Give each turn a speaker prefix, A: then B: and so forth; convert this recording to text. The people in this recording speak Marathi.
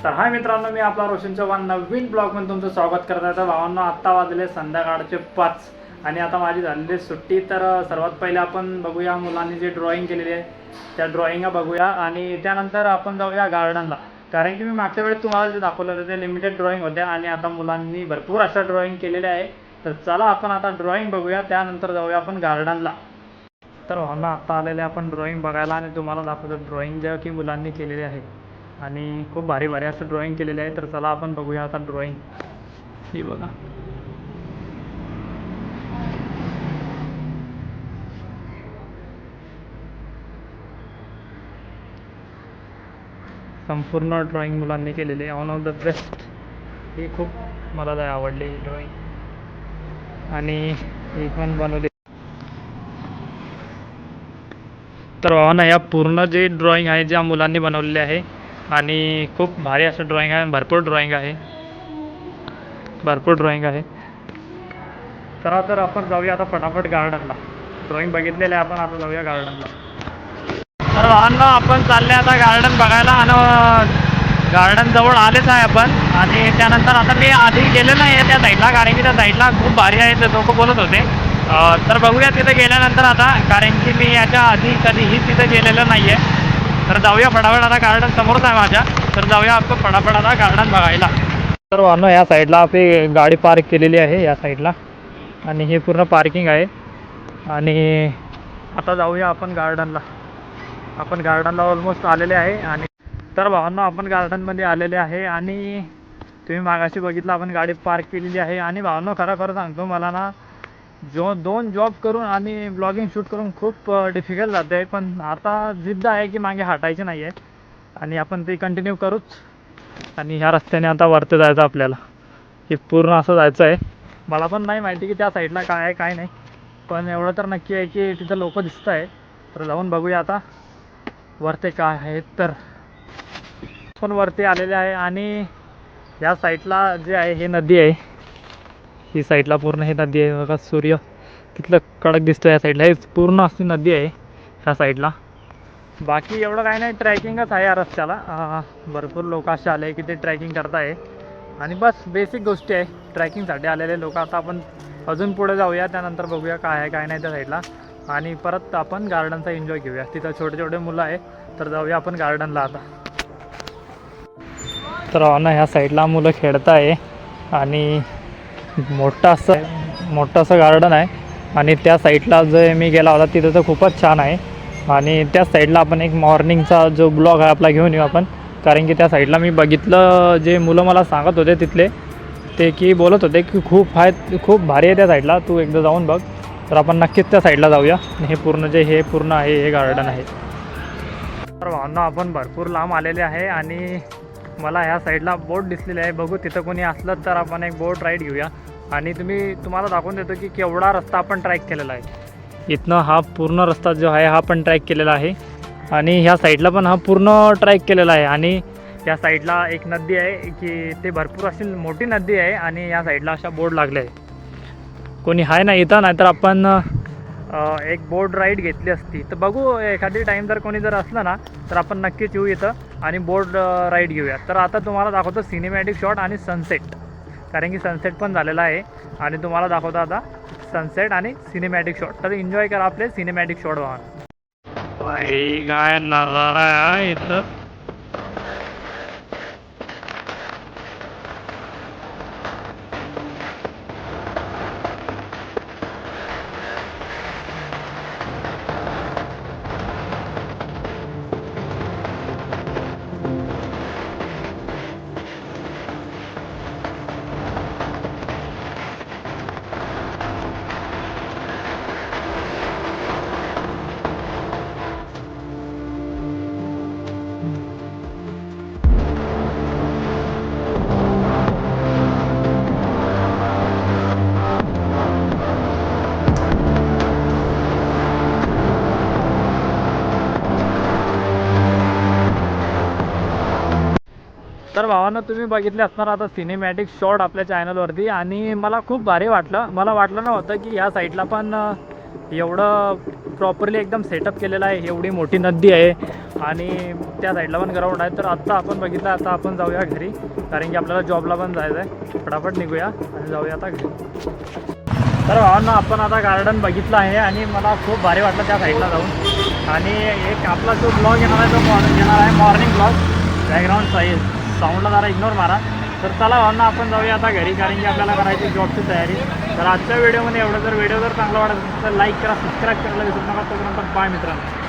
A: तर हाय मित्रांनो, मी आपला रोशन चव्हाण नवीन ब्लॉगमध्ये तुमचं स्वागत करत आहे. तर भावांनो, आत्ता वाजले संध्याकाळचे 5 आणि आता माझी झालेली सुट्टी. तर सर्वात पहिले आपण बघूया मुलांनी जे ड्रॉइंग केलेली आहे त्या ड्रॉइंगा बघूया आणि त्यानंतर आपण जाऊया गार्डनला. कारण की मी मागच्या वेळेस तुम्हाला जे दाखवलं होतं ते लिमिटेड ड्रॉइंग होत्या आणि आता मुलांनी भरपूर अशा ड्रॉइंग केलेल्या आहे. तर चला आपण आता ड्रॉइंग बघूया, त्यानंतर जाऊया आपण गार्डनला. तर भावना, आत्ता आलेले आपण ड्रॉइंग बघायला आणि तुम्हाला दाखवतो ड्रॉइंग ज्या की मुलांनी केलेली आहे आणि खूप भारी भारी असं ड्रॉइंग केलेले आहे. तर चला आपण बघूया आता ड्रॉइंग. ही बघा, संपूर्ण ड्रॉइंग मुलांनी केलेली आहे. One of the best. ही खूप मला लय आवडली ही ड्रॉइंग आणि ही पण बनवली. तर भावना, या पूर्ण जे ड्रॉइंग आहे ज्या मुलांनी बनवलेले आहे आणि खूप भारी असं ड्रॉइंग आहे. भरपूर ड्रॉइंग आहे, भरपूर ड्रॉइंग आहे. चला तर आपण जाऊया आता फटाफट गार्डनला. ड्रॉइंग बघितलेले आहे आपण, आता जाऊया गार्डनला. तर भावांनो, आपण चालले आता गार्डन बघायला आणि गार्डन जवळ आलेच आहे आपण. आणि त्यानंतर आता मी आधी गेलेलो नाही आहे त्या साईडला, कारण की त्या साईडला खूप भारी आहे ते लोक बोलत होते. तर बघूया तिथे गेल्यानंतर आता, कारण की मी याच्या आधी कधीही तिथे गेलेलो नाही आहे. तर जाऊया फटाफट, आता गार्डन समोरच आहे माझ्या. तर जाऊया आपण फटाफट आता गार्डन बघायला. तर भावांनो, या साईडला आपली गाडी पार्क केलेली आहे या साईडला आणि हे पूर्ण पार्किंग आहे. आणि आता जाऊया आपण गार्डनला. आपण गार्डनला ऑलमोस्ट आलेले आहे. आणि तर भावांनो, आपण गार्डनमध्ये आलेले आहे आणि तुम्ही मागाशी बघितलं आपण गाडी पार्क केलेली आहे. आणि भावांनो, खरं सांगतो, मला ना दोन जॉब करून आणि ब्लॉगिंग शूट करून खूप डिफिकल्ट जाते आहे. पण आता जिद्द आहे की मागे हटायची नाही आहे आणि आपण ते कंटिन्यू करूच. आणि ह्या रस्त्याने आता वरती जायचं आपल्याला. हे पूर्ण असं जायचं आहे. मला पण नाही माहिती की त्या साईडला काय आहे काय नाही, पण एवढं तर नक्की आहे की तिथं लोक दिसत आहे. तर जाऊन बघूया आता वरती काय आहे. तर पण वरती आलेले आहे आणि या साईडला जे आहे हे नदी आहे. ही साईडला पूर्ण हे नदी आहे बघा, सूर्य तिथलं कडक दिसतो या साईडला. हे पूर्ण अशी नदी आहे ह्या साईडला. बाकी एवढं काही नाही, ट्रॅकिंगच आहे या रस्त्याला. भरपूर लोक असे आले की ते ट्रॅकिंग करत आहे आणि बस बेसिक गोष्टी आहे ट्रॅकिंगसाठी आलेले लोक. आता आपण अजून पुढे जाऊया, त्यानंतर बघूया काय आहे काय नाही त्या साईडला आणि परत आपण गार्डनचा एन्जॉय घेऊया. तिथं छोटे छोटे मुलं आहे. तर जाऊया आपण गार्डनला आता. तर ना, ह्या साईडला मुलं खेळत आहे आणि मोठं असं गार्डन आहे. आणि त्या साईडला जे मी गेला होता तिथं तर खूपच छान आहे. आणि त्या साईडला आपण एक मॉर्निंगचा जो ब्लॉग आहे आपला घेऊन येऊ आपण, कारण की त्या साईडला मी बघितलं जे मुलं मला सांगत होते तिथले, ते की बोलत होते की खूप भारी आहे त्या साईडला, तू एकदा जाऊन बघ. तर आपण नक्कीच त्या साईडला जाऊया. हे पूर्ण आहे हे गार्डन आहे. तर भावना, आपण भरपूर लांब आलेले आहे आणि मला ह्या साईडला बोट दिसलेली आहे. बघू तिथं कोणी असलं तर आपण एक बोट राईड घेऊया आणि तुम्हाला दाखवून देतो की केवढा रस्ता आपण ट्रॅक केलेला आहे. इथनं हा पूर्ण रस्ता जो आहे हा पण ट्रॅक केलेला आहे आणि ह्या साईडला पण हा पूर्ण ट्रॅक केलेला आहे. आणि या साईडला एक नदी आहे की ते भरपूर अशी मोठी नदी आहे आणि या साईडला अशा बोर्ड लागले आहे. कोणी आहे ना इथं, नाहीतर आपण एक बोट राईड घेतली असती. तर बघू एखादी टाईम जर कोणी असलं ना तर आपण नक्कीच येऊ इथं आणि बोट राईड घेऊया. तर आता तुम्हाला दाखवतो सिनेमॅटिक शॉट आणि सनसेट, कारण की सनसेट पण झालेला आहे आणि तुम्हाला दाखवतो आता सनसेट आणि सिनेमॅटिक शॉट. तर एन्जॉय करा आपले सिनेमॅटिक शॉट बघा. काय नजारा आहे इथं. तर भावांनो, तुम्ही बघितले असणार आता सिनेमॅटिक शॉट आपल्या चॅनलवरती आणि मला खूप भारी वाटलं. मला वाटलं नव्हतं की ह्या साईडला पण एवढं प्रॉपरली एकदम सेटअप केलेलं आहे. एवढी मोठी नदी आहे आणि त्या साईडला पण ग्राउंड आहे. तर आत्ता आपण बघितलं, आता आपण जाऊया घरी, कारण की आपल्याला जॉबला पण जायचं आहे. फटाफट निघूया आणि जाऊया आता घरी. तर भावांना आपण आता गार्डन बघितलं आहे आणि मला खूप भारी वाटलं त्या साईडला जाऊन. आणि एक आपला जो ब्लॉग येणार आहे तो येणार आहे मॉर्निंग ब्लॉग. बॅकग्राऊंड साऊंडला जरा इग्नोर मारा. तर चला भावांना आपण जाऊया आता घरी, कारण की आपल्याला करायची जॉबची तयारी. तर आजच्या व्हिडिओमध्ये एवढं. जर व्हिडिओ जर चांगला वाटत असेल तर लाईक करा, सबस्क्राईब करायला विसरू नका. तोपर्यंत बाय मित्रांनो.